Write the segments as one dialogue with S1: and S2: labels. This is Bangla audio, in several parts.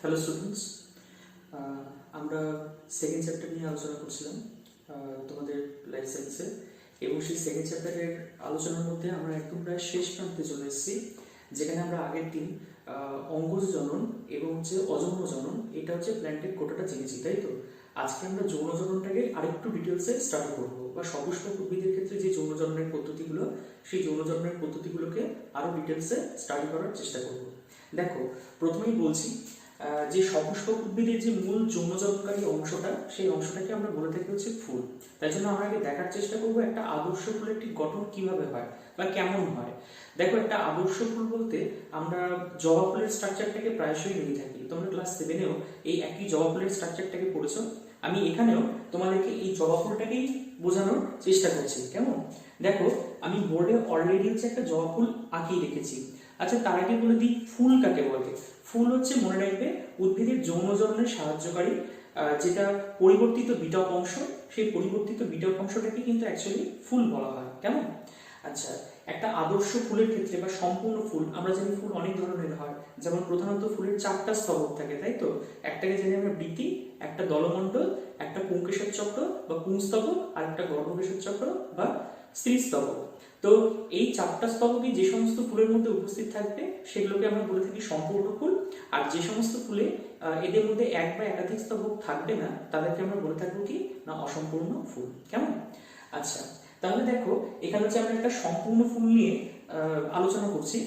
S1: হ্যালো স্টুডেন্টস, আমরা সেকেন্ড চ্যাপ্টার নিয়ে আলোচনা করছিলাম তোমাদের লাইফ সায়েন্সে, এবং সেই সেকেন্ড চ্যাপ্টারের আলোচনার মধ্যে আমরা একদম প্রায় শেষ প্রান্তে চলে এসেছি, যেখানে আমরা আগের দিন অঙ্গজ জনন এবং অযৌন জনন, এটা প্ল্যান্টের কোটাটা জেনেছি, তাই তো? আজকে আমরা যৌন জননটাকে আরেকটু ডিটেলসে স্টাডি করবো, বা সপুষ্পক উদ্ভিদের ক্ষেত্রে যে যৌন জননের পদ্ধতিগুলো, সেই যৌন জননের পদ্ধতিগুলোকে আরো ডিটেলসে স্টাডি করার চেষ্টা করব। দেখো, প্রথমেই বলছি যে সপুষ্পক উদ্ভিদের যে মূল যৌনজননকারী অংশটা, সেই অংশটাকে আমরা বলে থাকি ফুল। তাই জন্য আমরা আগে দেখার চেষ্টা করবো একটা আদর্শ ফুলের ঠিক গঠন কিভাবে হয় বা কেমন হয়। দেখো, একটা আদর্শ ফুল বলতে আমরা জবা ফুলের স্ট্রাকচারটাকে প্রায়শই নিয়ে থাকি। তোমরা ক্লাস 7-এও এই একই জবা ফুলের স্ট্রাকচারটাকে পড়েছো। আমি এখানেও তোমাদেরকে এই জবা ফুলটাকেই বোঝানোর চেষ্টা করছি। কেমন? দেখো, আমি বোর্ডে অলরেডি একটা জবা ফুল আঁকিয়ে রেখেছি। আচ্ছা, তার আগে বলে দিই ফুল কাকে বলে। ফুল মনে রাখবে, উদ্ভিদের যৌন জননে সাহায্যকারী যেটা পরিবর্তিত বিটক অংশ, সেই পরিবর্তিত বিটক অংশটাকে কিন্তু অ্যাকচুয়ালি ফুল বলা হয়। কেমন? আচ্ছা, একটা আদর্শ ফুলের ক্ষেত্রে বা সম্পূর্ণ ফুল, আমরা জানি ফুল অনেক ধরনের হয়। যেমন প্রধানত ফুলের 4টা স্তবক থাকে, তাই তো? একটাকে জানি আমরা বৃতি, একটা দলমণ্ডল, একটা পুংকেশর চক্র বা পুংস্তবক, আর একটা গর্ভকেশর চক্র বা স্ত্রীস্তবক। তো এই 4টা স্তবকই যে সমস্ত ফুলের মধ্যে উপস্থিত থাকবে সেগুলোকে আমরা বলে থাকি সম্পূর্ণ ফুল। আর যে সমস্ত ফুলে এদের মধ্যে এক বা একাধিক স্তবক থাকবে না, তাদেরকে আমরা বলে থাকবো কি না অসম্পূর্ণ ফুল। কেমন? আচ্ছা, তাহলে দেখো, এখানে আমরা একটা সম্পূর্ণ ফুল নিয়ে আলোচনা করছি।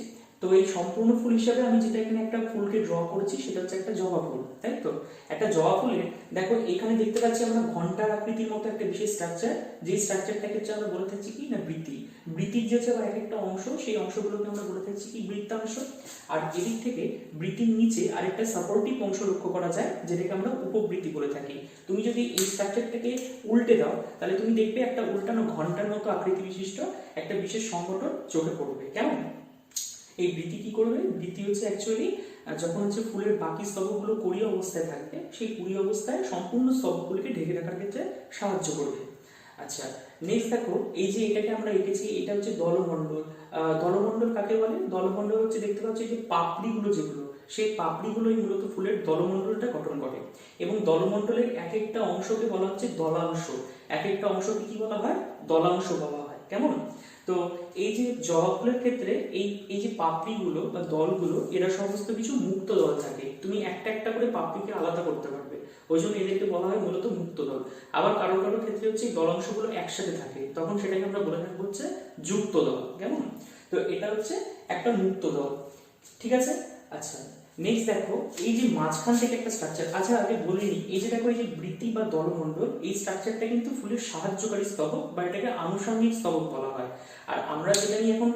S1: তো এই সম্পূর্ণ ফুল হিসাবে আমি যেটা এখানে একটা ফুলকে ড্র করেছি, সেটা একটা জবা ফুল, তাই তো? একটা জবা ফুলে দেখো, এখানে দেখতে পাচ্ছি আমরা ঘন্টার আকৃতির মতো একটা বিশেষ স্ট্রাকচার, যে স্ট্রাকচারটাকে আমরা বলে থাকছি কি না বৃতি। বৃতির যে এক একটা অংশ, সেই অংশগুলোকে আমরা বলে থাকছি কি বৃত্তাংশ। আর এদিক থেকে বৃতির নিচে আরেকটা সাপোর্টিভ অংশ লক্ষ্য করা যায়, যেটাকে আমরা উপবৃত্তি বলে থাকি। তুমি যদি এই স্ট্রাকচারটাকে উল্টে দাও, তাহলে তুমি দেখবে একটা উল্টানো ঘন্টার মতো আকৃতি বিশিষ্ট একটা বিশেষ সংগঠন চোখে পড়বে। কেমন? এই বৃতি কি করবে? বৃতি অ্যাকচুয়ালি যখন ফুলের বাকি স্তবকগুলো কুড়িয়ে অবস্থায় থাকবে, সেই কুড়িয়ে অবস্থায় সম্পূর্ণ স্তবকগুলোকে ঢেকে রাখার ক্ষেত্রে সাহায্য করবে। আচ্ছা, নেক্সট দেখো, এই যে এটাকে আমরা এঁকেছি, এটা দলমণ্ডল। দলমণ্ডল কাকে বলে? দলমণ্ডল দেখতে পাচ্ছি যে পাপড়িগুলো, যেগুলো সেই পাপড়িগুলোই মূলত ফুলের দলমণ্ডলটা গঠন করে। এবং দলমণ্ডলের এক একটা অংশকে বলা হচ্ছে দলাংশ। এক একটা অংশকে কি বলা হয়? দলাংশ বলা হয়। কেমন? তো এই যে জবা ফুলের ক্ষেত্রে এই যে পাপড়িগুলো বা দলগুলো, এরা সমস্ত কিছু মুক্ত দল থাকে। তুমি একটা একটা করে পাপড়িকে আলাদা করতে পারবে, ওই জন্য এদেরকে বলা হয় মূলত মুক্ত দল। আবার কারো কারো ক্ষেত্রে দলাংশগুলো একসাথে থাকে, তখন সেটাকে আমরা বলে থাকবো যুক্ত দল। কেমন? তো এটা একটা মুক্ত দল। ঠিক আছে? আচ্ছা, নেক্সট দেখো, এই যে মাঝখান থেকে একটা স্ট্রাকচার। আচ্ছা, আগে বলিনি, এই যে দেখো, এই যে বৃত্তি বা দলমণ্ডল, এই স্ট্রাকচারটা কিন্তু ফুলের সাহায্যকারী স্তবক বা এটাকে আনুষঙ্গিক স্তবক বলা হয়। আর আমরা যেটা নিয়ে এখন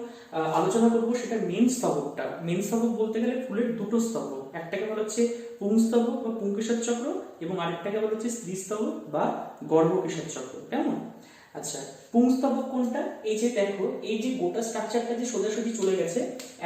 S1: আলোচনা করবো, সেটা মেন স্তবকটা। মেন স্তবক বলতে গেলে ফুলের দুটো স্তবক, একটাকে বলা হচ্ছে পুংস্তবক বা পুংকেশর চক্র, এবং আরেকটাকে বলা হচ্ছে স্ত্রীস্তবক বা গর্ভকেশর চক্র। কেমন? আচ্ছা, পুংস্তবক কোনটা? এই যে দেখো, এই যে গোটা স্ট্রাকচারটা যে সোজাসুজি চলে গেছে,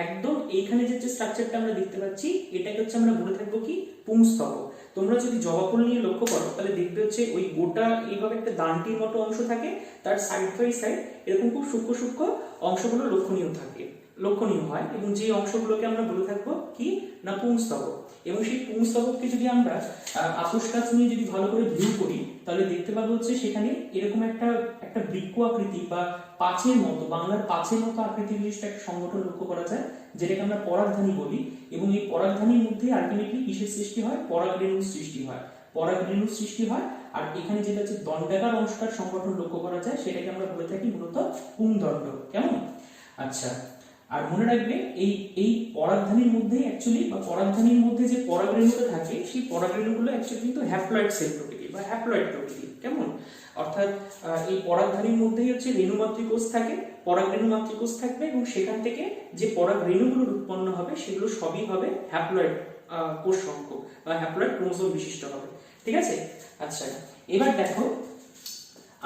S1: একদম এইখানে যে স্ট্রাকচারটা আমরা দেখতে পাচ্ছি, এটাকে আমরা বলে থাকবো কি পুংস্তবক। তোমরা যদি জবা ফুল নিয়ে লক্ষ্য করো, তাহলে দেখবে ওই গোটা এইভাবে একটা দানটির মতো অংশ থাকে, তার সাইড বাই সাইড এরকম খুব সূক্ষ্ম সূক্ষ্ম অংশগুলো লক্ষণীয় হয়, এবং যে অংশগুলোকে আমরা বলে থাকবো কি না পুংস্তবক। এবং সেই পুংস্তবককে যদি আমরা আপোষ কাজ নিয়ে যদি ভালো করে ভিউ করি, তাহলে দেখতে পাবো সেখানে এরকম একটা বৃক্ষ আকৃতি বা পাঁচের মতো, বাংলার পাঁচের মতো আকৃতি বিশিষ্ট একটা সংগঠন লক্ষ্য করা যায়, যেটাকে আমরা পরাগধানী বলি। এবং এই পরাগধানীর মধ্যে আলটিমেটলি কিসের সৃষ্টি হয়? পরাগরেণুর সৃষ্টি হয়। পরাগরেণুর সৃষ্টি হয়। আর এখানে যেটা দণ্ডাকার অংশটার সংগঠন লক্ষ্য করা যায়, সেটাকে আমরা বলে থাকি মূলত পুংদণ্ড। কেমন? আচ্ছা, আর মনে রাখবে, এই পরাগধানীর মধ্যে পরাগধানীর মধ্যে যে পরাগরেণুটা থাকে, সেই পরাগরেণুগুলো অ্যাকচুয়ালি কিন্তু হ্যাপ্লয়েড সেল প্রকৃতি বা হ্যাপ্লয়েড প্রকৃতি। কেমন? অর্থাৎ এই পরাগধানীর মধ্যেই রেণু মাতৃকোষ থাকে, পরাগরেণু মাতৃকোষ থাকবে, এবং সেখান থেকে যে পরাগরেণুগুলো উৎপন্ন হবে, সেগুলো সবই হবে হ্যাপ্লয়েড কোষ সংখ্য বা হ্যাপ্লয়েড ক্রোমোসোম বিশিষ্ট হবে। ঠিক আছে? আচ্ছা, এবার দেখো,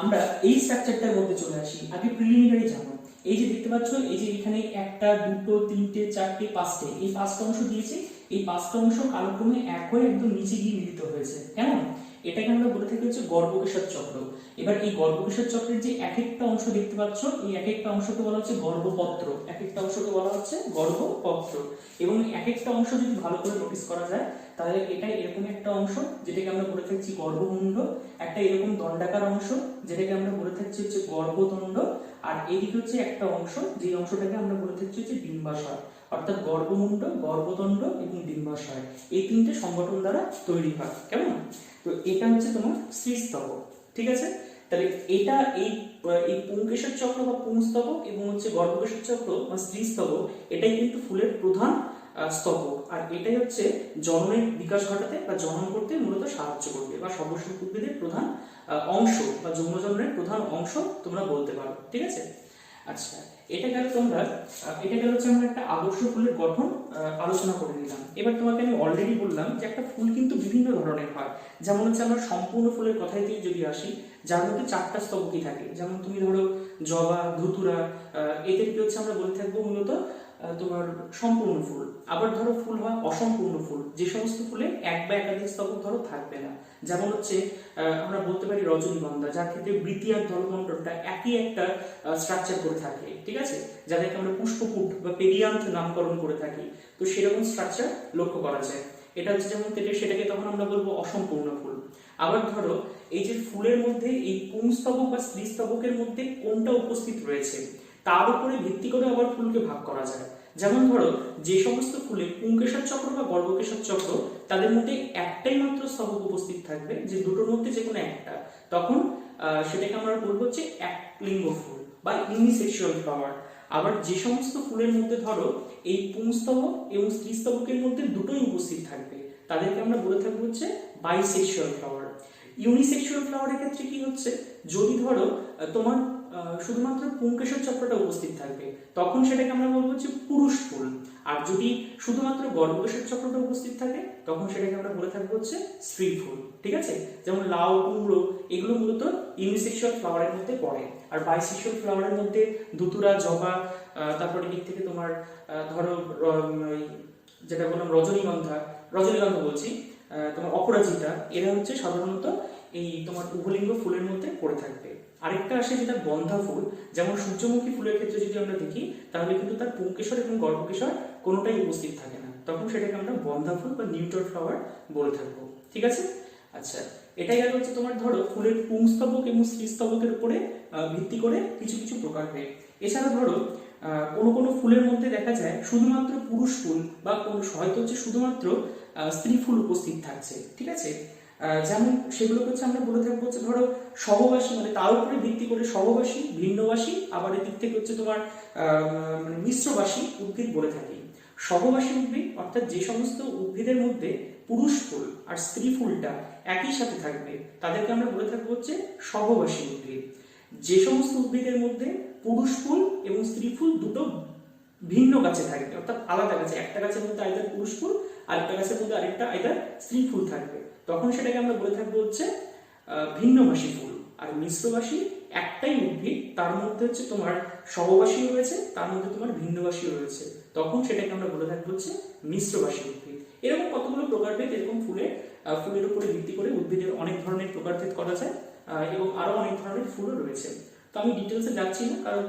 S1: আমরা এই স্ট্রাকচারটার মধ্যে চলে আসি। আগে প্রিলিমিনারি জানো। এই যে দেখতে পাচ্ছ, এই যে এখানে একটা, দুটো, তিনটে, চারটে, পাঁচটে, এই 5টা অংশ দিয়েছে। এই 5টা অংশ কালক্রমে এক হয়ে একদম নিচে গিয়ে মিলিত হয়েছে। কেমন? এটাকে আমরা বলে থাকি গর্ভকেশর চক্র। এবার এই গর্ভকেশর চক্রের যে এক একটা অংশ দেখতে পাচ্ছ, এই এক একটা অংশকে বলা হচ্ছে গর্ভপত্র। এক একটা অংশকে বলা হচ্ছে গর্ভপত্র। এবং এক একটা অংশ যদি ভালো করে নোটিস করা যায়, তাহলে এটা এরকম একটা অংশ যেটাকে আমরা বলে থাকছি গর্ভমুণ্ড, একটা এরকম দণ্ডাকার অংশ যেটাকে আমরা বলে থাকছি হচ্ছে গর্ভদণ্ড, আর এইদিকে হচ্ছে একটা অংশ যে অংশটাকে আমরা বলে থাকছি হচ্ছে ডিম্বাশয়। অর্থাৎ গর্ভমুণ্ড, গর্ভদণ্ড এবং ডিম্বাশয় এই তিনটে সংগঠন দ্বারা তৈরি হয়। কেমন? তো এটা হচ্ছে তোমার স্ত্রীস্তবক। ঠিক আছে, তাহলে এটা এই পুংকেশর চক্র বা পুংস্তবক এবং হচ্ছে গর্ভকেশর চক্র বা স্ত্রীস্তবক এটাই কিন্তু ফুলের প্রধান স্তবক, আর এটাই হচ্ছে জননের বিকাশ ঘটাতে বা জনন করতে মূলত সাহায্য করবে, বা সর্বশেষ উদ্ভিদের প্রধান অংশ বা যৌনজননের প্রধান অংশ তোমরা বলতে পারো। ঠিক আছে, আচ্ছা এটা গেল হচ্ছে আমরা একটা আদর্শ ফুলের গঠন আলোচনা করে নিলাম। এবার তোমাকে আমি অলরেডি বললাম যে একটা ফুল কিন্তু বিভিন্ন ধরনের হয়। যেমন হচ্ছে আমরা সম্পূর্ণ ফুলের কথায় যদি আসি, যার মধ্যে 4টা স্তবকই থাকে। যেমন তুমি ধরো জবা, ধুতুরা, এদেরকে হচ্ছে আমরা বলে থাকবো মূলত তোমার সম্পূর্ণ ফুল। আবার ধরো ফুল হয় অসম্পূর্ণ ফুল, যে সমস্ত ফুলে এক বা একাধিক স্তবক ধরো থাকবে না। যেমন হচ্ছে আমরা বলতে পারি রজনীগন্ধা, যার ক্ষেত্রে বৃতি আর দলমণ্ডলটা একই একটা স্ট্রাকচার করে থাকে। ঠিক আছে, যাদেরকে আমরা পুষ্পপুট বা পেরিয়ান্থ নামকরণ করে থাকি, তো সেরকম স্ট্রাকচার লক্ষ্য করা যায়। এটা হচ্ছে যেমন সেটাকে তখন আমরা বলবো অসম্পূর্ণ ফুল। আবার ধরো এই যে ফুলের মধ্যে এই পুংস্তবক বা স্ত্রীস্তবকের মধ্যে কোনটা উপস্থিত রয়েছে তার উপরে ভিত্তি করে আবার ফুলকে ভাগ করা যায়। যেমন ধরো যে সমস্ত ফুলে পুংকেশর চক্র বা গর্ভকেশর চক্র তাদের মধ্যে একটাই মাত্র স্তবক উপস্থিত থাকবে, যে দুটোর মধ্যে যে কোনো একটা, তখন সেটাকে আমরা বলবো হচ্ছে একলিঙ্গ ফুল বা ইউনিসেক্সুয়াল ফ্লাওয়ার। আবার যে সমস্ত ফুলের মধ্যে ধরো এই পুংস্তবক এবং স্ত্রীস্তবকের মধ্যে দুটোই উপস্থিত থাকবে তাদেরকে আমরা বলে থাকবো হচ্ছে বাইসেক্সুয়াল ফ্লাওয়ার। ইউনিসেক্সুয়াল ফ্লাওয়ারের ক্ষেত্রে কি হচ্ছে, যদি ধরো তোমার শুধুমাত্র পুংকেশর চক্রটা উপস্থিত থাকবে তখন সেটাকে আমরা বলবো হচ্ছে পুরুষ ফুল, আর যদি শুধুমাত্র গর্ভকেশর চক্রটা উপস্থিত থাকে তখন সেটাকে আমরা বলে থাকবো হচ্ছে স্ত্রী ফুল। ঠিক আছে, যেমন লাউ, কুমড়ো এগুলো মূলত ইউনিসেক্সুয়াল ফ্লাওয়ারের মধ্যে পড়ে। আর বাইসেক্সুয়াল ফ্লাওয়ারের মধ্যে ধুতুরা, জবা, তারপরে দিক থেকে তোমার ধরো যেটা বললাম রজনীগন্ধা বলছি, তোমার অপরাজিতা, এরা হচ্ছে সাধারণত এই তোমার উভলিঙ্গ ফুলের মধ্যে পড়ে থাকবে। আরেকটা আসে যেটা গন্ধা ফুল, যেমন সূর্যমুখী ফুলের ক্ষেত্রে যদি আমরা দেখি তাহলে কিন্তু তার পুংকেশর এবং গর্ভকেশর কোনোটাই উপস্থিত থাকে না, তখন সেটাকে আমরা গন্ধা ফুল বা নিউট্রাল ফ্লাওয়ার বলে থাকবো। ঠিক আছে, আচ্ছা এটাই গেল হচ্ছে তোমার ধরো ফুলের পুংস্তবক এবং স্ত্রীস্তবকের উপরে ভিত্তি করে কিছু কিছু প্রকার হয়। এছাড়া ধরো কোনো ফুলের মধ্যে দেখা যায় শুধুমাত্র পুরুষ ফুল বা হয়তো হচ্ছে শুধুমাত্র স্ত্রী ফুল উপস্থিত থাকছে। ঠিক আছে, যেমন সেগুলো হচ্ছে আমরা বলে থাকবো হচ্ছে ধরো সহবাসী, মানে তার উপরে ভিত্তি করে সহবাসী, ভিন্নবাসী, আবার এদিক থেকে হচ্ছে তোমার মানে মিশ্রবাসী উদ্ভিদ বলে থাকি। সহবাসী উদ্ভিদ অর্থাৎ যে সমস্ত উদ্ভিদের মধ্যে পুরুষ ফুল আর স্ত্রী ফুলটা একই সাথে থাকবে তাদেরকে আমরা বলে থাকবো হচ্ছে সহবাসী উদ্ভিদ। যে সমস্ত উদ্ভিদের মধ্যে পুরুষ ফুল এবং স্ত্রী ফুল দুটো ভিন্ন গাছে থাকবে, অর্থাৎ আলাদা গাছে, একটা গাছের মধ্যে আইদার পুরুষ ফুল আরেকটা গাছের মধ্যে আরেকটা আইদার স্ত্রী ফুল থাকবে, তখন সেটাকে আমরা বলে থাকবো হচ্ছে ভিন্নবাসী ফুল। আর মিশ্রবাসী একটাই উদ্ভিদ, তার মধ্যে হচ্ছে তোমার সহবাসী রয়েছে, তার মধ্যে তোমার ভিন্নবাসী রয়েছে, তখন সেটাকে আমরা বলে থাকবো হচ্ছে মিশ্রবাসী উদ্ভিদ। এরকম কতগুলো প্রকারভেদ এরকম ফুলের উপরে ভিত্তি করে উদ্ভিদের অনেক ধরনের প্রকারভেদ করা যায়, এবং আরো অনেক ধরনের ফুলও রয়েছে। তো আমি ডিটেলসে যাচ্ছি না, কারণ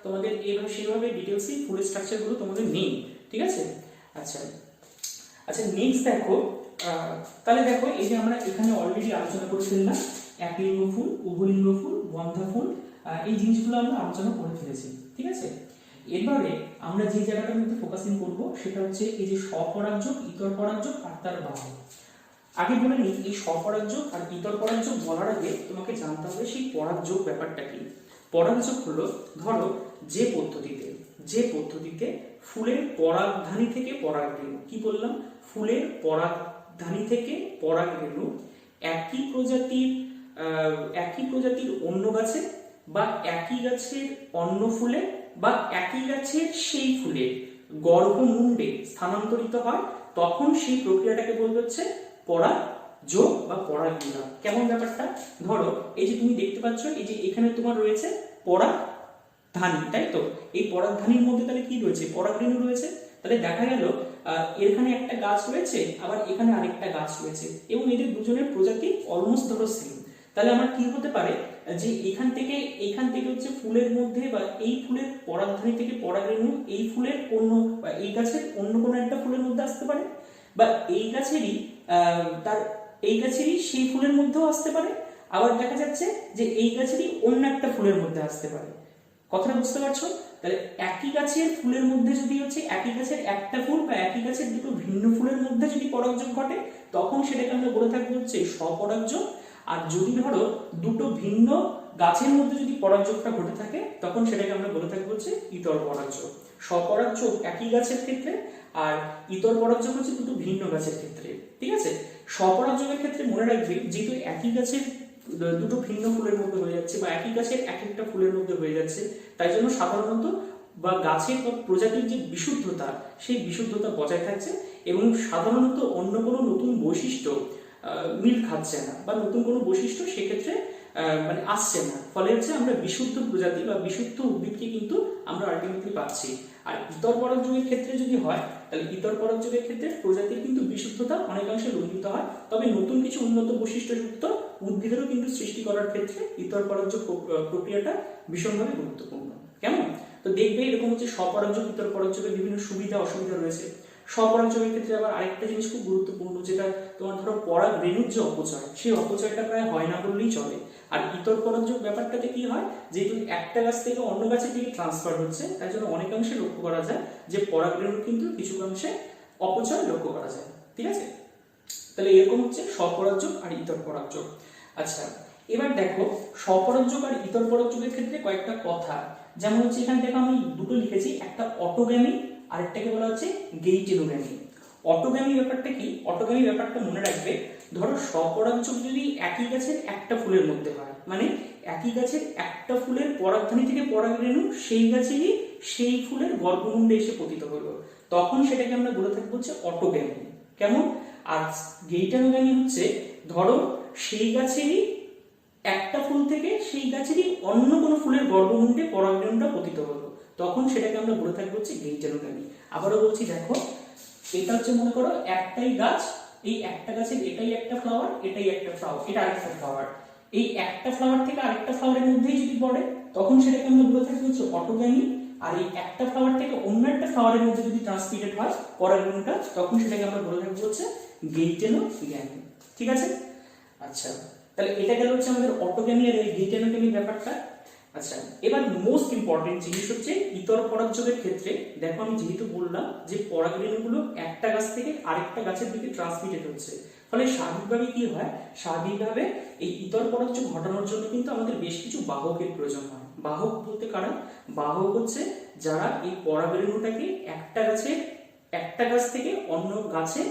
S1: তোমাদের এইভাবে সেভাবে ডিটেলসে ফুলের স্ট্রাকচারগুলো তোমাদের নেই। ঠিক আছে, আচ্ছা নেক্সট দেখো, তাহলে দেখো এই যে আমরা এখানে অলরেডি আলোচনা করে ফেললাম একলিঙ্গ ফুল, উভলিঙ্গ ফুল, গন্ধা ফুল, এই জিনিসগুলো আমরা আলোচনা করে ফেলেছি। ঠিক আছে, এবারে আমরা যে জায়গাটার মধ্যে ফোকাসিং করব সেটা হচ্ছে এই যে স্বপরাগযোগ, ইতর পরাগযোগ আর তার বাহক। আগে বলে নিই, এই স্বপরাগযোগ আর ইতর পরাগযোগ বলার আগে তোমাকে জানতে হবে সেই পরাগযোগ ব্যাপারটা কি। পরাগযোগ হলো ধরো যে পদ্ধতিতে ফুলের পরাগধানী থেকে পরাগরেণু, কি বললাম, ফুলের পরাগধানী থেকে পরাগরেণু একই প্রজাতির অন্য গাছে বা একই গাছের অন্য ফুলে বা একই গাছের সেই ফুলের গর্ভমুণ্ডে স্থানান্তরিত হয়, তখন সেই প্রক্রিয়াটাকে বলতে হচ্ছে পরাগযোগ বা পরাগমিলন। কেমন ব্যাপারটা, ধরো এই যে তুমি দেখতে পাচ্ছ এই যে এখানে তোমার রয়েছে পরাগধানী, তাই তো, এই পরাগধানীর মধ্যে তাহলে কি রয়েছে, পরাগরেণু রয়েছে। তাহলে দেখা গেল এখানে একটা গাছ রয়েছে, আবার এখানে আরেকটা গাছ রয়েছে, এবং এদের দুজনের প্রজাতি অলমোস্ট ধরো সেম। তাহলে আমার কি হতে পারে যে এখান থেকে হচ্ছে ফুলের মধ্যে বা এই ফুলের পরাগধানী থেকে পরাগরেণু এই ফুলের অন্য বা এই গাছের অন্য কোনো একটা ফুলের মধ্যে আসতে পারে,
S2: বা এই গাছেরই সেই ফুলের মধ্যেও আসতে পারে, আবার দেখা যাচ্ছে যে এই গাছেরই অন্য একটা ফুলের মধ্যে আসতে পারে। কথাটা বুঝতে পারছো? তাহলে একই গাছের ফুলের মধ্যে যদি হচ্ছে একই গাছের একটা ফুল বা একই গাছের দুটো ভিন্ন ফুলের মধ্যে যদি পরাগযোগ ঘটে, তখন সেটাকে আমরা বলে থাকবো হচ্ছে স্বপরাগযোগ। আর যদি ধরো দুটো ভিন্ন গাছের মধ্যে যদি পরাগযোগটা ঘটে থাকে, তখন সেটাকে আমরা বলে থাকবো হচ্ছে ইতর পরাগযোগ। স্বপরাগযোগ একই গাছের ক্ষেত্রে, আর ইতর পরাগযোগ হচ্ছে দুটো ভিন্ন গাছের ক্ষেত্রে। ঠিক আছে? স্বপরাগযোগের ক্ষেত্রে মনে রাখবে, যেহেতু একই গাছের দুটো ভিন্ন ফুলের মধ্যে হয়ে যাচ্ছে বা একই গাছের এক একটা ফুলের মধ্যে হয়ে যাচ্ছে, তাই জন্য সাধারণত বা গাছের বা প্রজাতির যে বিশুদ্ধতা, সেই বিশুদ্ধতা বজায় থাকছে এবং সাধারণত অন্য কোনো নতুন বৈশিষ্ট্য মিল খাচ্ছে না বা নতুন কোনো বৈশিষ্ট্য সেক্ষেত্রে মানে আসছে না। ফলে হচ্ছে আমরা বিশুদ্ধ প্রজাতি বা বিশুদ্ধ উদ্ভিদকে কিন্তু আমরা আলটিমেটলি পাচ্ছি। আর ইতর পরাগযোগের ক্ষেত্রে যদি হয়, তাহলে ইতর পরাগযোগের ক্ষেত্রে প্রজাতির কিন্তু বিশুদ্ধতা অনেকাংশে লঙ্ঘিত হয়, তবে নতুন কিছু উন্নত বৈশিষ্ট্যযুক্ত উদ্ভিদেরও কিন্তু সৃষ্টি করার ক্ষেত্রে ইতর পরাগযোগ প্রক্রিয়াটা ভীষণভাবে গুরুত্বপূর্ণ। কেমন? তো দেখবে এরকম হচ্ছে স্বপরাগযোগ ইতর পরাগযোগের বিভিন্ন সুবিধা অসুবিধা রয়েছে। স্বপরাগযোগের ক্ষেত্রে আবার আরেকটা জিনিস খুব গুরুত্বপূর্ণ, যেটা তোমার ধরো পরাগ রেণুর যে অপচয়, সেই অপচয়টা প্রায় হয় না বললেই চলে। আর ইতর পরাগযোগ ব্যাপারটাতে কি হয়, যেহেতু একটা গাছ থেকে অন্য গাছের দিকে ট্রান্সফার হচ্ছে, তাই জন্য অনেকাংশে লক্ষ্য করা যায় যে পরাগ রেণুর কিন্তু কিছু অংশে অপচয় লক্ষ্য করা যায়। ঠিক আছে? তাহলে এরকম হচ্ছে স্বপরাগযোগ আর ইতর পরাগযোগ। আচ্ছা, এবার দেখো স্বপরাগযোগ আর ইতর পরাগযোগের ক্ষেত্রে কয়েকটা কথা, যেমন হচ্ছে এখানে দেখো আমি দুটো লিখেছি, একটা অটোগ্যামি আর একটাকে বলা হচ্ছে গেইটেনোগ্যামি। অটোগ্যামি ব্যাপারটা কি? অটোগ্যামি ব্যাপারটা মনে রাখবে, ধরো স্বপরাগযোগ যদি একই গাছের একটা ফুলের মধ্যে হয়, মানে একই গাছের একটা ফুলের পরাগধানী থেকে পরাগ রেণু সেই গাছেরই সেই ফুলের গর্ভমুণ্ডে এসে পতিত হলো, তখন সেটাকে আমরা বলে থাকবো হচ্ছে অটোগ্যামি। কেমন? আর গেইটেনোগ্যামি হচ্ছে ধরো সেই গাছেরই একটা ফুল থেকে সেই গাছেরই অন্য কোনো ফুলের গর্ভমুণ্ডে পরাগরেণুটা পতিত হলো, তখন সেটাকে আমরা বলে থাকবো হচ্ছে গেইটেনোগ্যামি। আবারও বলছি, দেখো এটা হচ্ছে মনে করো একটাই গাছ, এই একটা গাছের এটাই একটা ফ্লাওয়ার, এটাই একটা ফ্লাওয়ার, এটা আরেকটা ফ্লাওয়ার, এই একটা ফ্লাওয়ার থেকে আরেকটা ফ্লাওয়ারের মধ্যেই যদি পড়ে, তখন সেটাকে আমরা বলে থাকবো হচ্ছে অটোগ্যামি। আর এই একটা ফ্লাওয়ার থেকে অন্য একটা ফ্লাওয়ারের মধ্যে যদি ট্রান্সমিটেড হয় পরাগরেণুটা, তখন সেটাকে আমরা বলে থাকবো হচ্ছে গেইটেনোগ্যামি। ঠিক আছে? আচ্ছা, তাহলে এটা গেল হচ্ছে আমাদের অটোগ্যামি আর এই গেইটেনোগ্যামি ব্যাপারটা। আচ্ছা, এবার মোস্ট ইম্পর্টেন্ট জিনিস হচ্ছে ইতর পরাগযোগের ক্ষেত্রে। দেখো আমি যেহেতু বললাম যে পরাগরেণুগুলো একটা গাছ থেকে আরেকটা গাছের দিকে ট্রান্সমিটেড হচ্ছে, ফলে স্বাভাবিকভাবে কি হয়, স্বাভাবিকভাবে এই ইতর পরাগযোগ ঘটানোর জন্য কিন্তু আমাদের বেশ কিছু বাহকের প্রয়োজন হয়। বাহক বলতে কারা? বাহক হচ্ছে যারা এই পরাগরেণুটাকে একটা গাছ থেকে অন্য গাছে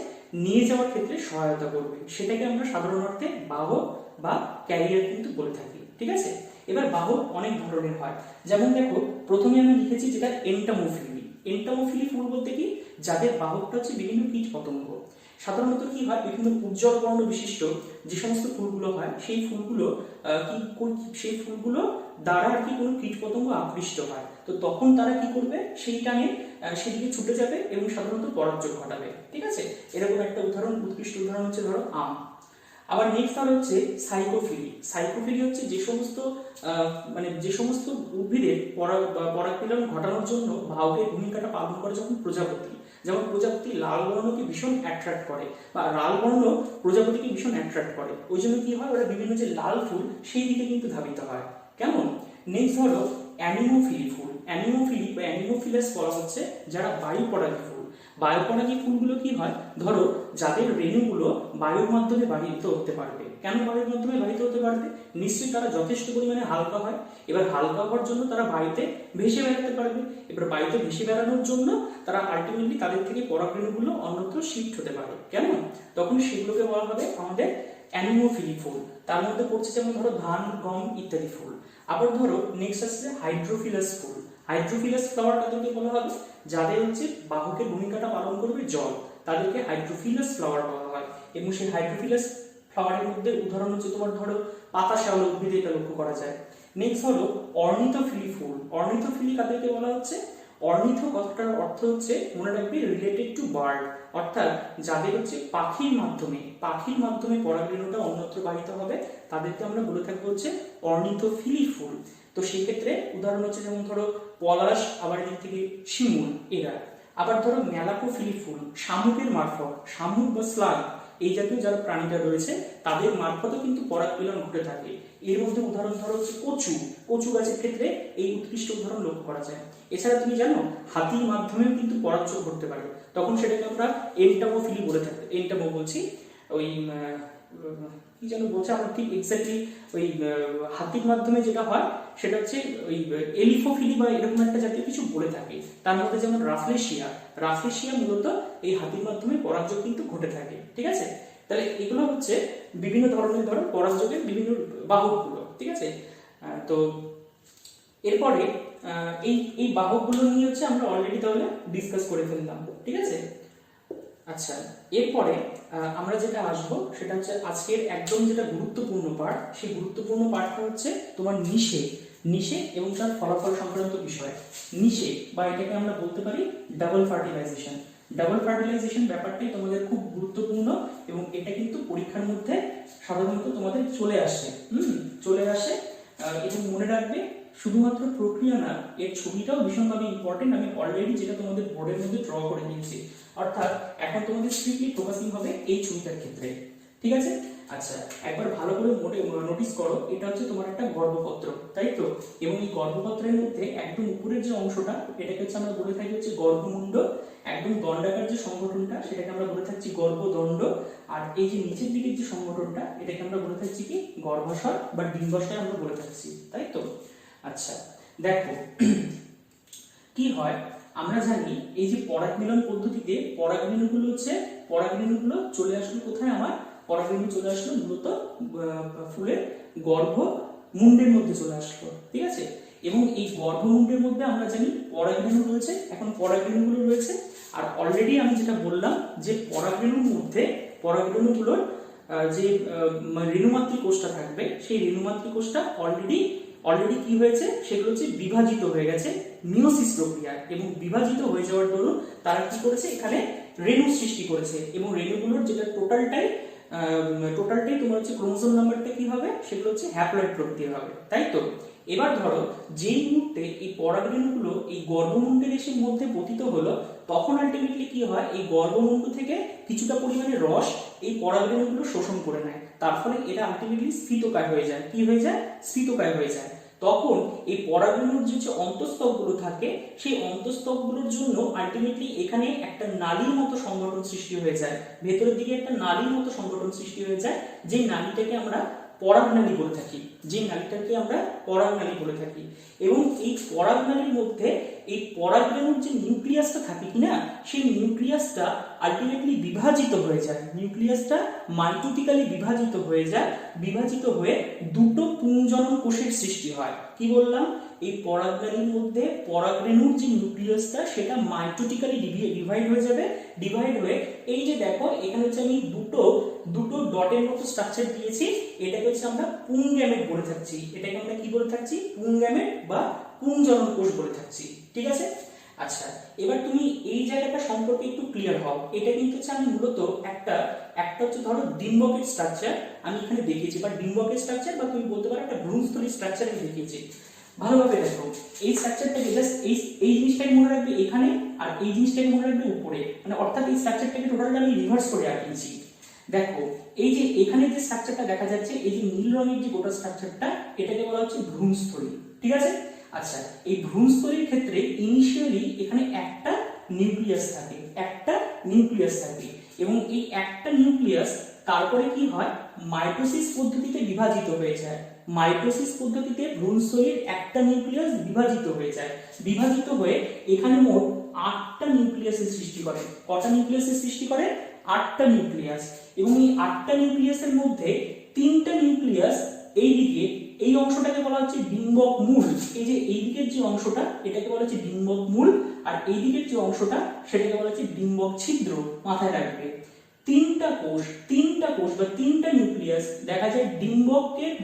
S2: নিয়ে যাওয়ার ক্ষেত্রে সহায়তা করবে, সেটাকে আমরা সাধারণ অর্থে বাহক বা ক্যারিয়ার কিন্তু বলে থাকি। ঠিক আছে? এবার বাহক অনেক ধরনের হয়, যেমন দেখো প্রথমে আমি লিখেছি যেটা এন্টামোফিলি। এন্টামোফিলি ফুল বলতে কি, যাদের বাহকটা হচ্ছে বিভিন্ন কীট পতঙ্গ। সাধারণত কি হয়, বিভিন্ন উজ্জ্বল বর্ণ বিশিষ্ট যে সমস্ত ফুলগুলো হয়, সেই ফুলগুলো দ্বারা আর কি কোনো কীট পতঙ্গ আকৃষ্ট হয়, তো তখন তারা কি করবে, সেই টানে সেদিকে ছুটে যাবে এবং সাধারণত পরাগযোগ ঘটাবে। ঠিক আছে? এরকম একটা উৎকৃষ্ট উদাহরণ হচ্ছে ধরো আম। আবার নেক্সট হচ্ছে সাইকোফিলি। সাইকোফিলি হচ্ছে যে সমস্ত উদ্ভিদের পরাগমিলন ঘটানোর জন্য বাহকের ভূমিকাটা পালন করে যখন প্রজাপতি। যেমন প্রজাপতি লাল বর্ণকে ভীষণ অ্যাট্রাক্ট করে, বা লাল বর্ণ প্রজাপতিকে ভীষণ অ্যাট্রাক্ট করে, ওই জন্য কি হয়, ওরা বিভিন্ন যে লাল ফুল সেই দিকে কিন্তু ধাবিত হয়। কেমন? নেক্সট ধরো অ্যানিমোফিলি ফুল। অ্যানিমোফিলি বা অ্যানিমোফিলাস বলা হচ্ছে যারা বায়ুপরাগী ফুল। বায়ুপরাগী ফুলগুলো কি হয়, ধরো যাদের রেণুগুলো বায়ুর মাধ্যমে বাহিত হতে পারবে। কেন বায়ুর মাধ্যমে বাহিত হতে পারবে? নিশ্চয়ই তারা যথেষ্ট পরিমাণে হালকা হয়। এবার হালকা হওয়ার জন্য তারা বায়ুতে ভেসে বেড়াতে পারবে। এবার বায়ুতে ভেসে বেড়ানোর জন্য তারা আলটিমেটলি তাদের থেকে পরাগরেণুগুলো অন্যত্র শিফট হতে পারে। কেমন? তখন সেগুলোকে বলা হবে আমাদের অ্যানিমোফিলি ফুল। তার মধ্যে পড়ছে যেমন ধরো ধান, গম ইত্যাদি ফুল। আবার ধরো নেক্সট আসছে হাইড্রোফিলাস ফুল। হাইড্রোফিলাস ফ্লাওয়ার তাদেরকে বলা হবে যাদের হচ্ছে বাহকের ভূমিকাটা পালন করবে জল, তাদেরকে হাইড্রোফিলাস ফ্লাওয়ার বলা হয়। এবং সেই হাইড্রোফিলাস ফ্লাওয়ারের মধ্যে উদাহরণ হচ্ছে তোমার ধরো পাতা শ্যাওলা উদ্ভিদে এটা লক্ষ্য করা যায়। নেক্সট হলো অর্নিথোফিলি ফুল। অর্নিথোফিলি কাদেরকে বলা হচ্ছে? অর্নিথ কথাটার অর্থ হচ্ছে মনে রাখবে রিলেটেড টু বার্ড, অর্থাৎ যাদের হচ্ছে পাখির মাধ্যমে পরাগরেণুটা অন্যত্র বাহিত হবে, তাদেরকে আমরা বলে থাকবো হচ্ছে অর্নিথোফিলি ফুল। তো সেই ক্ষেত্রে উদাহরণ হচ্ছে যেমন ধরো পলাশ, আবার এদিক থেকে শিমুল, এরা। আবার ধরো ম্যালাকোফিলি ফুল, শামুকের মারফত, শামুক বা স্লাগ এই জাতীয় যারা প্রাণীরা রয়েছে তাদের মারফতও কিন্তু পরাগমিলন ঘটে থাকে। এর মধ্যে উদাহরণ ধরো হচ্ছে কচু, কচু গাছের ক্ষেত্রে এই উৎকৃষ্ট উদাহরণ লক্ষ্য করা যায়। এছাড়া তুমি জানো হাতির মাধ্যমেও কিন্তু পরাগযোগ ঘটতে পারে, তখন সেটাকে আমরা এন্টামোফিলি বলে থাকি। এন্টামো বলছি ওই কি যেন বলছে আমরা ঠিক এক্স্যাক্টলি ওই হাতির মাধ্যমে যেটা হয় সেটা হচ্ছে ওই এলিফোফিলি বা এরকম একটা জাতীয় কিছু বলে থাকে। তার মধ্যে যেমন রাফলেশিয়া, রাফলেশিয়া মূলত এই হাতির মাধ্যমে পরাগযোগ কিন্তু ঘটে থাকে। ঠিক আছে, তাহলে এগুলো হচ্ছে বিভিন্ন ধরনের ধরো পরাগযোগের বিভিন্ন বাহকগুলো। ঠিক আছে, তো এরপরে এই বাহকগুলো নিয়ে হচ্ছে আমরা অলরেডি তাহলে ডিসকাস করে ফেললাম। ঠিক আছে, আচ্ছা এরপরে আমরা যেটা আসবো সেটা হচ্ছে আজকের একদম যেটা গুরুত্বপূর্ণ পার্ট, সেই গুরুত্বপূর্ণ পার্টটা হচ্ছে তোমার নিষে এবং তার ফলাফল সংক্রান্ত বিষয়। নিষে বা এটাকে আমরা বলতে পারি ডাবল ফার্টিলাইজেশন। ডাবল ফার্টিলাইজেশন ব্যাপারটাই তোমাদের খুব গুরুত্বপূর্ণ এবং এটা কিন্তু পরীক্ষার মধ্যে সাধারণত তোমাদের চলে আসে। এবং মনে রাখবে শুধুমাত্র প্রক্রিয়া না, এর ছবিটাও ভীষণভাবে ইম্পর্টেন্ট। আমি অলরেডি যেটা তোমাদের বোর্ডের মধ্যে ড্র করে দিয়েছি, অর্থাৎ এখন তোমাদের স্ট্রিক্টলি ফোকাসিং হবে এই ছবিটার ক্ষেত্রে। ঠিক আছে, আচ্ছা একবার ভালো করে নোটিস করো, এটা হচ্ছে তোমার একটা গর্ভপত্র, তাই তো? এবং এই গর্ভপত্রের মধ্যে একদম উপরের যে অংশটা এটাকে হচ্ছে আমরা বলে থাকি হচ্ছে গর্ভমুণ্ড, একদম দণ্ডাকার যে সংগঠনটা সেটাকে আমরা বলে থাকছি গর্ভদণ্ড, আর এই যে নিচের দিকের যে সংগঠনটা এটাকে আমরা বলে থাকছি কি গর্ভাশয় বা ডিম্বাশয় আমরা বলে থাকছি, তাই তো? আচ্ছা দেখো কি হয়, আমরা জানি এই যে পরাগমিলন পদ্ধতিতে পরাগরেণুগুলো চলে আসলো কোথায়? আমার পরাগরেণু চলে আসলো মূলত ফুলের গর্ভমুণ্ডের মধ্যে চলে আসলো। ঠিক আছে, এবং এই গর্ভমুণ্ডের মধ্যে আমরা জানি পরাগরেণু রয়েছে, এখন পরাগরেণুগুলো রয়েছে। আর অলরেডি আমি যেটা বললাম যে পরাগরেণুগুলোর যে রেণুমাতৃ কোষটা থাকবে সেই রেণুমাতৃ কোষটা অলরেডি কি হয়েছে, সেগুলো হচ্ছে বিভাজিত হয়ে গেছে মিওসিস প্রক্রিয়ায়, এবং বিভাজিত হয়ে যাওয়ার দরুন তারা কি করেছে, এখানে রেণু সৃষ্টি করেছে। এবং রেণুগুলোর যেটা টোটালটাই তোমার হচ্ছে ক্রোমোসোম নাম্বারটা কি হবে, সেগুলো হচ্ছে হ্যাপ্লয়েড প্রকৃতির হবে, তাই তো? এবার ধরো যেই মুহূর্তে এই পরাগরেণুগুলো এই গর্ভমুণ্ডের এসে মধ্যে পতিত হলো, তখন আলটিমেটলি কি হয়, এই গর্ভমুণ্ড থেকে কিছুটা পরিমাণে রস এই পরাগরেণুগুলো শোষণ করে নেয়, তার ফলে এটা আলটিমেটলি স্ফীতকায় হয়ে যায়। কি হয়ে যায়? স্ফীতকায় হয়ে যায়। তখন এই পরাগরেণুর যে অন্তঃস্তবগুলো থাকে সেই অন্তঃস্তবগুলোর জন্য আলটিমেটলি এখানে একটা নালীর মতো সংগঠন সৃষ্টি হয়ে যায়, ভেতরের দিকে একটা নালীর মতো সংগঠন সৃষ্টি হয়ে যায়, যে নালীটাকে আমরা পরাগনালী বলে থাকি। এবং এই পরাগনালীর মধ্যে এই পরাগরেণুর যে নিউক্লিয়াসটা থাকে কিনা, সেই নিউক্লিয়াসটা আলটিমেটলি বিভাজিত হয়ে যায়, নিউক্লিয়াসটা মাইটোটিক্যালি বিভাজিত হয়ে দুটো পুংজনন কোষের সৃষ্টি হয়। কি বললাম? এই পরাগনালীর মধ্যে পরাগরেণুর যে নিউক্লিয়াসটা সেটা মাইটোটিক্যালি ডিভাইড হয়ে এই যে দেখো এখানে হচ্ছে আমি দুটো ডটের মতো স্ট্রাকচার দিয়েছি, এটাকে হচ্ছে আমরা পুংগ্যামেট বলে থাকছি। এটাকে আমরা কি বলে থাকছি? পুংগ্যামেট বা পুংজনন কোষ বলে থাকছি। ঠিক আছে, আচ্ছা এবার তুমি এই জায়গাটা সম্পর্কে একটু ক্লিয়ার হও। এটা কিন্তু হচ্ছে আমি মূলত একটা হচ্ছে ধরো ডিম্বকের স্ট্রাকচার আমি এখানে দেখিয়েছি, বা ডিম্বকের স্ট্রাকচার বা তুমি বলতে পারো একটা ভ্রূণস্থলী স্ট্রাকচার আমি দেখিয়েছি। ভালোভাবে দেখো এই স্ট্রাকচারটাকে জাস্ট এই জিনিসটাকে মনে রাখবে এখানে, আর এই জিনিসটাকে মনে রাখবে উপরে, মানে অর্থাৎ এই স্ট্রাকচারটাকে টোটালি আমি রিভার্স করে আঁকিয়েছি। দেখো এই যে এখানে যে স্ট্রাকচারটা দেখা যাচ্ছে, এই যে নীল রঙের যে গোটা স্ট্রাকচারটা, এটাকে বলা হচ্ছে ভ্রূণস্থলী। ঠিক আছে, আচ্ছা এই ভ্রূণস্থলীর ক্ষেত্রে ইনিশিয়ালি এখানে একটা নিউক্লিয়াস থাকে, এবং এই একটা নিউক্লিয়াস তারপরে কি হয়, মাইটোসিস পদ্ধতিতে বিভাজিত হয়ে যায়। মাইটোসিস পদ্ধতিতে ভ্রূণস্থলীর একটা নিউক্লিয়াস বিভাজিত হয়ে এখানে মোট 8টা নিউক্লিয়াসের সৃষ্টি করে। কটা নিউক্লিয়াসের সৃষ্টি করে? 8টা নিউক্লিয়াস। এবং এই 8টা নিউক্লিয়াসের মধ্যে 3টা নিউক্লিয়াস এইদিকে, এই অংশটাকে বলা হচ্ছে ডিম্বক মূল। এই যে এই দিকের যে অংশটা এটাকে বলা হচ্ছে ডিম্বক মূল, আর এই দিকের যে অংশটা সেটাকে বলা হচ্ছে ডিম্বক ছিদ্র। মাথায় রাখবে তিনটা কোষ বা 3টা নিউক্লিয়াস দেখা যায়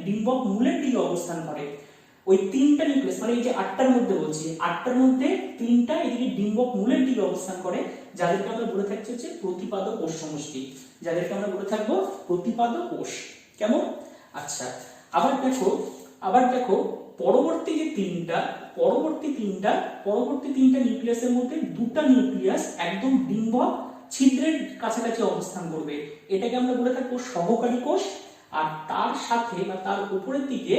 S2: ডিম্বক মূলের দিকে অবস্থান করে। ওই 3টা নিউক্লিয়াস মানে এই যে 8টার মধ্যে বলছি, 8টার মধ্যে 3টা এদিকে ডিম্বক মূলের দিকে অবস্থান করে, যাদেরকে আমরা বলে থাকছি হচ্ছে প্রতিপাদ কোষ সমষ্টি, কেমন? আচ্ছা আবার দেখো পরবর্তী যে 3টা পরবর্তী তিনটা নিউক্লিয়াসের মধ্যে দুটো নিউক্লিয়াস একদম ডিম্বক ছিদ্রের কাছাকাছি অবস্থান করবে, এটাকে আমরা বলে থাকবো সহকারী কোষ। আর তার সাথে বা তার উপরের দিকে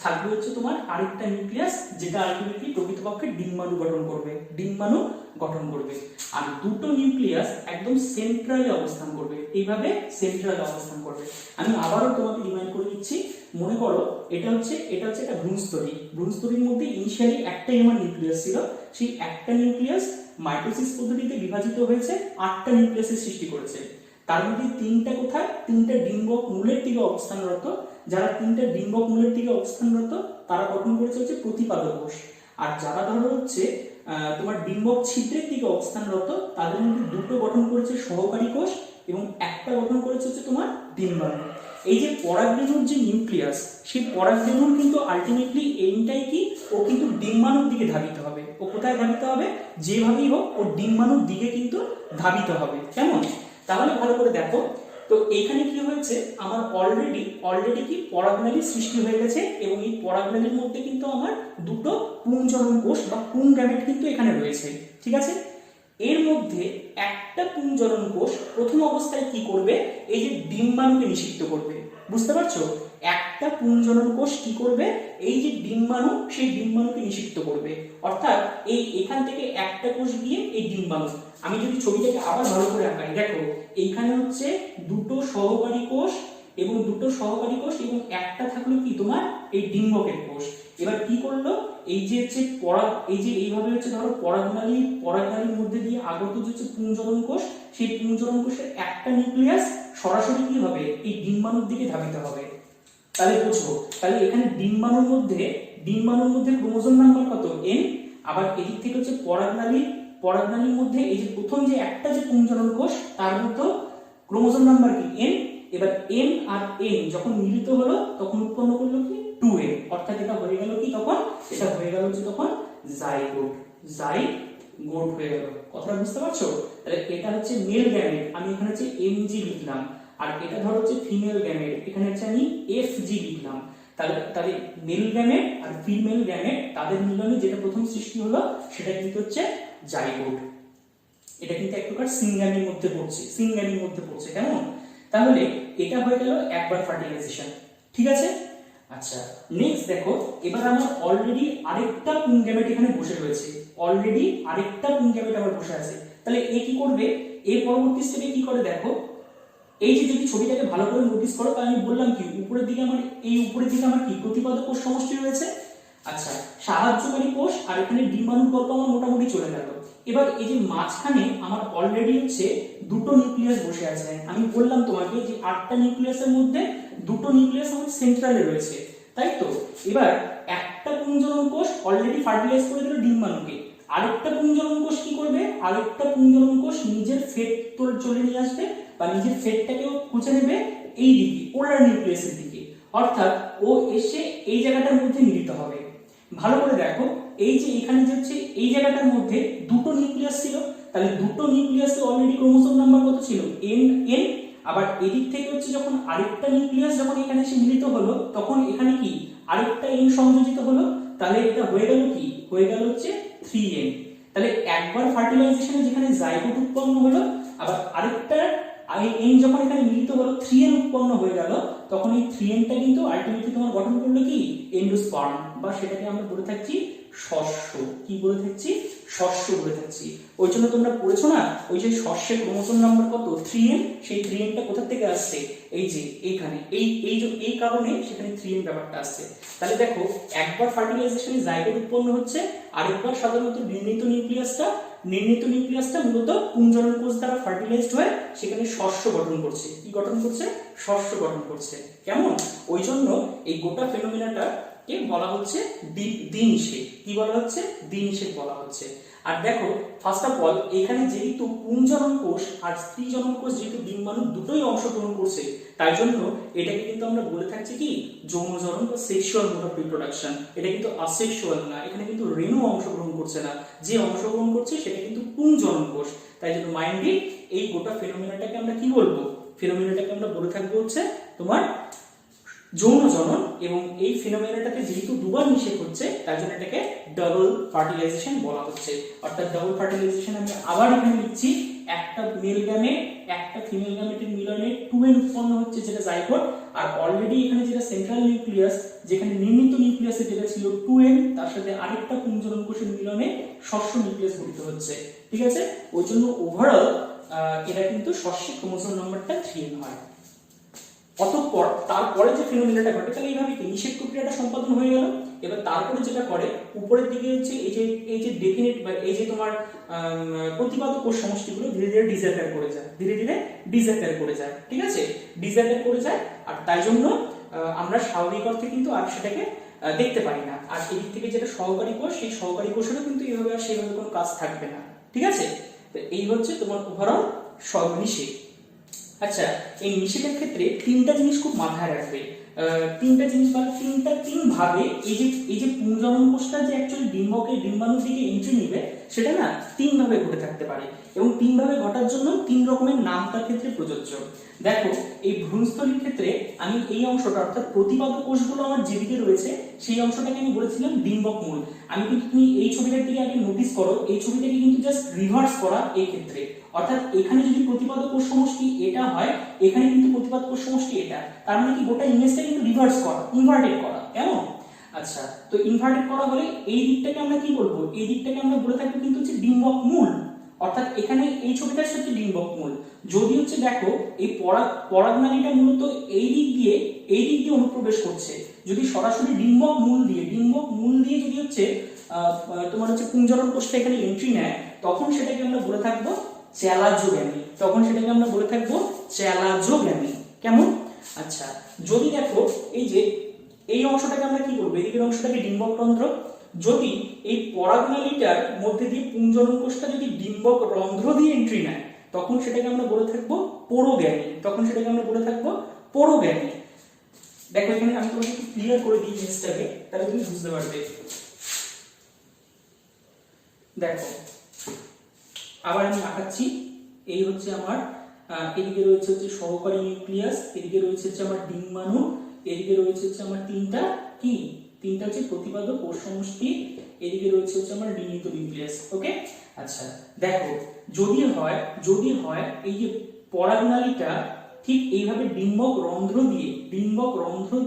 S2: থাকবে হচ্ছে তোমার আরেকটা নিউক্লিয়াস, যেটা আলটিমেটলি প্রকৃতপক্ষে ডিম্বাণু গঠন করবে। আর দুটো নিউক্লিয়াস একদম সেন্ট্রালে অবস্থান করবে, এইভাবে সেন্ট্রালে অবস্থান করবে। আমি আবারও তোমাকে রিমাইন্ড করে দিচ্ছি, মনে করো এটা হচ্ছে একটা ভ্রূণস্থলী। ভ্রূণস্থলীর মধ্যে ইনিশিয়ালি একটাই আমার নিউক্লিয়াস ছিল, সেই একটা নিউক্লিয়াস মাইটোসিস পদ্ধতিতে বিভাজিত হয়েছে, 8টা নিউক্লিয়াসের সৃষ্টি করেছে। তার মধ্যে 3টা কোথায়? 3টা ডিম্বক মূলের দিকে অবস্থানরত। যারা 3টা ডিম্বক মূলের দিকে অবস্থানরত তারা গঠন করেছে হচ্ছে প্রতিপাদক কোষ। আর যারা ধরো হচ্ছে তোমার ডিম্বক ছিদ্রের দিকে অবস্থানরত, তাদের মধ্যে দুটো গঠন করেছে সহকারী কোষ এবং একটা গঠন করেছে হচ্ছে তোমার ডিম্বাণু। এই যে পরাগরেণুর যে নিউক্লিয়াস, সেই পরাগরেণুর কিন্তু আলটিমেটলি এইটাই কি, ও কিন্তু ডিম্বাণুর দিকে ধাবিত হবে। ও কোথায় ধাবিত হবে? যেভাবেই হোক ও ডিম্বাণুর দিকে কিন্তু ধাবিত হবে। কেমন? তাহলে ভালো করে দেখো তো, এইখানে কি হয়েছে, আমার অলরেডি কি পরাগনালী সৃষ্টি হয়ে গেছে এবং এই পরাগনালীর মধ্যে কিন্তু আমার দুটো পুংজনন কোষ বা পুং গ্যামেট কিন্তু এখানে রয়েছে। ঠিক আছে, এর মধ্যে একটা পুংজনন কোষ প্রথম অবস্থায় কি করবে? এই যে ডিম্বাণুকে নিষিক্ত করবে। বুঝতে পারছো? একটা পুংজনন কোষ কি করবে? এই যে ডিম্বাণু, সেই ডিম্বাণুকে নিষিক্ত করবে। অর্থাৎ এখান থেকে একটা কোষ গিয়ে এই ডিম্বাণু, আমি যদি ছবিটাকে আবার ভালো করে আঁকাই, দেখো এইখানে হচ্ছে দুটো সহকারী কোষ এবং একটা থাকলো কি তোমার এই ডিম্বকের কোষ। এবার কি করলো, এই যে হচ্ছে এইভাবে হচ্ছে ধরো পরাগনালীর মধ্যে দিয়ে আগত যে পুংজনন কোষ, সেই পুংজনন কোষের একটা নিউক্লিয়াস সরাসরি কি হবে, এই ডিম্বাণুর দিকে ধাবিত হবে। তাহলে বুঝবো, তাহলে এখানে ডিম্বাণুর মধ্যে ক্রোমোজোম নাম্বার কত? n। আবার এদিক থেকে হচ্ছে পরাগনালীর মধ্যে এই যে প্রথম যে একটা যে পুংজনন কোষ, তার মধ্যে ক্রোমোজোম নাম্বার কি? n। এবার m আর n যখন মিলিত হলো তখন উৎপন্ন করলো কি? 2n। অর্থাৎ এটা হয়ে গেল কি তখন? এটা হয়ে গেল হচ্ছে তখন জাইগোট হয়ে গেল। কথাটা বুঝতে পারছো? তাহলে এটা হচ্ছে মেল গ্যামেট, আমি এখানে হচ্ছে mg লিখলাম। আর এটা ধরো হচ্ছে ফিমেল গ্যামেট, এখানে হচ্ছে আমি fg লিখলাম। তাহলে মেল গ্যামেট আর ফিমেল গ্যামেট তাদের মিলনে যেটা প্রথম সৃষ্টি হলো সেটা কিন্তু হচ্ছে জাইগোট। এটা কিন্তু এক প্রকার সিঙ্গামির মধ্যে পড়ছে। কেমন? তাহলে এটা হয়ে গেল একবার ফার্টিলাইজেশন। ঠিক আছে, আচ্ছা নেক্সট দেখো, এবার আমার অলরেডি আরেকটা পুং গ্যামেট এখানে বসে রয়েছে, আমার বসে আছে। তাহলে এ কি করবে? এর পরবর্তী স্টেপে কি করে দেখো, এই যে যদি ছবিটাকে ভালো করে নোটিস করো, তাহলে আমি বললাম কি উপরের দিকে আমার কি প্রতিপাদক কোষ সমষ্টি রয়েছে। আচ্ছা, সাহায্যকারী কোষ আর এখানে ডিম্বাণুর গল্প আমার মোটামুটি চলে গেল। এবার এই যে মাঝখানে আমার অলরেডি হচ্ছে দুটো নিউক্লিয়াস বসে আছে। আমি বললাম তোমাকে যে 8টা নিউক্লিয়াসের মধ্যে দুটো নিউক্লিয়াস আমার সেন্ট্রালে রয়েছে, তাই তো? এবার একটা পুংজনন কোষ অলরেডি ফার্টিলাইজ করে দিল ডিম্বাণুকে। আরেকটা পুংজনন কোষ কি করবে? নিজের ফেট চলে নিয়ে আসবে বা নিজের ফেটটাকেও খুঁজে নেবে এই দিকে, পোলার নিউক্লিয়াসের দিকে। অর্থাৎ ও এসে এই জায়গাটার মধ্যে মিলিত হবে। ভালো করে দেখো, এই যে এখানে যে হচ্ছে এই জায়গাটার মধ্যে দুটো নিউক্লিয়াস ছিল, তাহলে দুটো নিউক্লিয়াসে অলরেডি ক্রোমোসোম নাম্বার কত ছিল? n। আবার এদিক থেকে হচ্ছে যখন আরেকটা নিউক্লিয়াস যখন এখানে এসে মিলিত হলো, তখন এখানে কি আরেকটা n সংযোজিত হলো। তাহলে এটা হয়ে গেল কি? হয়ে গেল হচ্ছে 3n। তাহলে একবার ফার্টিলাইজেশনে যেখানে জাইগোট উৎপন্ন হলো, আবার আরেকটা n যখন এখানে মিলিত হলো 3n উৎপন্ন হয়ে গেল, তখন এই 3nটা কিন্তু আলটিমেটলি তোমার গঠন করলো কি? এন্ডোস্পার্ম, বা সেটাকে আমরা বলে থাকছি শস্য। কি বলে থাকছি? শস্য বলে থাকছি। ওই জন্য তোমরা পড়েছো না, ওই যে শস্যের ক্রোমোসোম নাম্বার কত? 3n। সেই 3nটা কোথা থেকে আসছে? এই যে এইখানে, এই কারণে সেখানে 3n ব্যাপারটা আসছে। তাহলে দেখো, একবার ফার্টিলাইজেশনে জাইগোট উৎপন্ন হচ্ছে, আরেকবার সাধারণত নির্ণীত নিউক্লিয়াসটা মূলত পুংজনন কোষ দ্বারা ফার্টিলাইজড হয়ে সেখানে শস্য গঠন করছে। কি গঠন করছে? শস্য গঠন করছে। কেমন? ওই জন্য এই গোটা ফেনোমেনাটাকে বলা হচ্ছে দ্বিনিষেক। কি বলা হচ্ছে? দ্বিনিষেক বলা হচ্ছে। আর দেখো, ফার্স্ট অফ অল এখানে যেহেতু পুংজনন কোষ আর স্ত্রীজনন কোষ যেহেতু ডিম্বাণু দুটোই অংশগ্রহণ করছে, তাই জন্য এটাকে কিন্তু আমরা বলে থাকছি কি যৌনজনন বা সেক্সুয়াল মোড অফ রিপ্রোডাকশন। এটা কিন্তু আসেক্সুয়াল না, এখানে কিন্তু রেণু অংশগ্রহণ করছে না, যে অংশগ্রহণ করছে সেটা কিন্তু পুংজনন কোষ। তাই জন্য মাইন্ডলি এই গোটা ফেনোমেনাটাকে আমরা কি বলবো? ফেনোমেনাটাকে আমরা বলে থাকবো হচ্ছে তোমার যৌন জনন, এবং এই ফিনোমেনাটাতে যেহেতু দুবার নিষেক হচ্ছে তার জন্য এটাকে ডাবল ফার্টিলাইজেশন বলা হচ্ছে। অর্থাৎ ডাবল ফার্টিলাইজেশন আমি আবার এখানে লিখছি, একটা মেল গ্যামেট একটা ফিমেল গ্যামেটের মিলনে 2n উৎপন্ন হচ্ছে যেটা জাইগোট, আর অলরেডি এখানে যেটা সেন্ট্রাল নিউক্লিয়াস, যেখানে নির্মিত নিউক্লিয়াসে যেটা ছিল 2n, তার সাথে আরেকটা পুংজনন কোষের মিলনে ষষ্ঠ নিউক্লিয়াস গঠিত হচ্ছে। ঠিক আছে, ওই জন্য ওভারঅল এটা কিন্তু ষষ্ঠী ক্রোমোসোম নাম্বারটা 3n হয়। অতঃপর তারপরে যে ফিনোমেনাটা ঘটে, তাহলে এইভাবে কি নিষেক প্রক্রিয়াটা সম্পাদন হয়ে গেল। এবার তারপরে যেটা করে উপরের দিকে হচ্ছে এই যে ডেফিনিট বা এই যে তোমার প্রতিপাদক কোষ সমষ্টিগুলো ধীরে ধীরে ডিসঅ্যাপিয়ার করে যায়, ধীরে ধীরে ডিসঅ্যাপিয়ার করে যায়। ঠিক আছে, ডিসঅ্যাপিয়ার করে যায়, আর তাই জন্য আমরা স্বাভাবিক অর্থে কিন্তু আর সেটাকে দেখতে পারি না। আর এই দিক থেকে যেটা সহকারী কোষ, সেই সহকারী কোষেরও কিন্তু এইভাবে আর সেইভাবে কোনো কাজ থাকবে না। ঠিক আছে, তো এই হচ্ছে তোমার ওভারঅল সব নিষেক। আচ্ছা, এই নিষেকের ক্ষেত্রে তিনটা জিনিস খুব মাথায় রাখবে। তিনটা জিনিস বা তিন ভাবে এই যে পুংজনন কোষটা যে অ্যাকচুয়ালি ডিম্বাণুর দিকে এন্ট্রি নেবে, সেটা না তিন ভাবে ঘটে থাকতে পারে, এবং তিন ভাবে ঘটার জন্য তিন রকমের নাম তার ক্ষেত্রে প্রযোজ্য। দেখো, এই ভ্রূণস্থলীর ক্ষেত্রে আমি এই অংশটা অর্থাৎ প্রতিপাদক কোষগুলো আমার যেদিকে রয়েছে সেই অংশটাকে আমি বলেছিলাম ডিম্বক মূল। আমি কিন্তু তুমি এই ছবিটার দিকে আগে নোটিস করো, এই ছবিটাকে কিন্তু জাস্ট রিভার্স করা এই ক্ষেত্রে, অর্থাৎ এখানে যদি প্রতিপাদক কোষ সমষ্টি এটা হয়, এখানে কিন্তু প্রতিপাদক কোষ সমষ্টি এটা, তার মানে কি গোটা ইমেজটা কিন্তু রিভার্স করা, ইনভার্টেড করা। কেমন? আচ্ছা, তো ইনভার্টেড করা হলে এই দিকটাকে আমরা কি বলবো? এই দিকটাকে আমরা বলে থাকবো কিন্তু হচ্ছে ডিম্বক মূল, অর্থাৎ এখানে এই ছবিটার সাথে ডিম্বক মূল। যদি হচ্ছে দেখো এই পরাগনালীটা মূলত এই দিক দিয়ে অনুপ্রবেশ করছে, যদি সরাসরি ডিম্বক মূল দিয়ে যদি হচ্ছে তোমার হচ্ছে পুংজনন কোষটা এখানে এন্ট্রি নেয়, তখন সেটাকে আমরা বলে থাকবো চ্যালাজোগ্যামি। কেমন? আচ্ছা, যদি দেখো এই অংশটাকে আমরা কি বলবো? এদিকের অংশটাকে ডিম্বক রন্ধ্র। যদি এই পরাগনালীটার মধ্যে দিয়ে পুংজনন কোষটা যদি ডিম্বক রন্ধ্র দিয়ে এন্ট্রি নেয়, তখন সেটাকে আমরা বলে থাকবো পোরোগ্যামি। দেখো, এখানে আমি তোমাকে একটু ক্লিয়ার করে দিই জিনিসটাকে, তাহলে তুমি বুঝতে পারবে। দেখো, আবার আমি আঁকাচ্ছি। এই হচ্ছে আমার এদিকে রয়েছে হচ্ছে সহকারী নিউক্লিয়াস, এদিকে রয়েছে হচ্ছে আমার ডিম্বাণু, এদিকে রয়েছে হচ্ছে আমার তিনটা হচ্ছে প্রতিপাদক কোষ সমষ্টি, এদিকে রয়েছে হচ্ছে আমার নির্মিত নিউক্লিয়াস। ওকে, আচ্ছা দেখো, যদি হয় এই যে পরাগনালীটা ঠিক এইভাবে ডিম্বক রন্ধ্র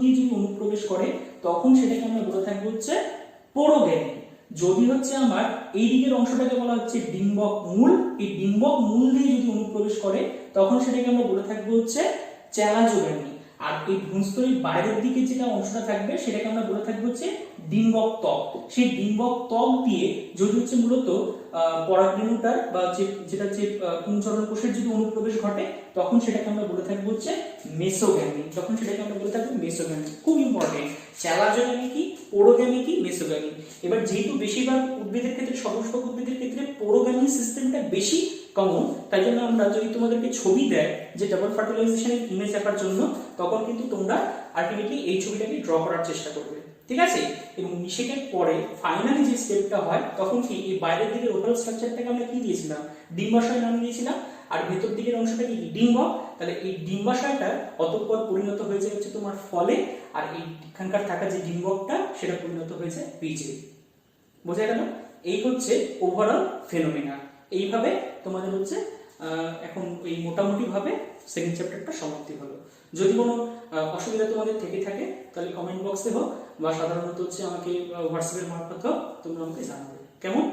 S2: দিয়ে যদি অনুপ্রবেশ করে, তখন সেটাকে আমরা বলে থাকবো হচ্ছে পোরোগ্যামি। যদি হচ্ছে আমার এই দিকের অংশটাকে বলা হচ্ছে ডিম্বক মূল, এই ডিম্বক মূল দিয়ে যদি অনুপ্রবেশ করে, তখন সেটাকে আমরা বলে থাকবো হচ্ছে চ্যালাজোগ্যামি। আর এই ভ্রূণস্থলীর বাইরের দিকে যেটা অংশটা থাকবে, সেটাকে আমরা বলে থাকবো হচ্ছে ডিম্বক ত্বক। সেই ডিম্বক ত্বক দিয়ে যদি হচ্ছে মূলত পরাগরেণুটার বা যেটা হচ্ছে পুংজনন কোষের যদি অনুপ্রবেশ ঘটে, তখন সেটাকে আমরা বলে থাকবো হচ্ছে মেসোগ্যামি। খুব ইম্পর্টেন্ট, চ্যালাজোগ্যামি কি, পোরোগ্যামি কি, মেসোগ্যামি। এবার যেহেতু বেশিরভাগ উদ্ভিদের ক্ষেত্রে, সপুষ্পক উদ্ভিদের ক্ষেত্রে পোরোগ্যামি সিস্টেমটা বেশি কমন, তাই জন্য আমরা যদি তোমাদেরকে ছবি দেয় যে ডাবল ফার্টিলাইজেশনের ইমেজ আঁকার জন্য, তখন কিন্তু তোমরা আলটিমেটলি এই ছবিটাকে ড্র করার চেষ্টা করবে। ঠিক আছে, এবং নিষেকের পরে ফাইনালি যে স্টেপটা হয়, তখন কি এই বাইরের দিকের ওভারঅল স্ট্রাকচারটাকে আমরা কি দিয়েছিলাম? ডিম্বাশয় নাম দিয়েছিলাম, আর ভেতর দিকের অংশটা কি ডিম্বক। তাহলে এই ডিম্বাশয়টা অতঃপর পরিণত হয়েছে হচ্ছে তোমার ফলে, আর এইখানকার থাকা যে ডিম্বকটা সেটা পরিণত হয়েছে বীজে। বোঝা গেল? এই হচ্ছে ওভারঅল ফেনোমেনা। এইভাবে তোমাদের হচ্ছে এখন এই মোটামুটি ভাবে সেকেন্ড চ্যাপ্টারটা সমাপ্তি হলো। যদি কোনো অসুবিধা তোমাদের থেকে থাকে, তাহলে কমেন্ট বক্সে হোক বা সাধারণত হচ্ছে আমাকে হোয়াটসঅ্যাপের মারফত হোক, তোমরা আমাকে জানাবে। কেমন?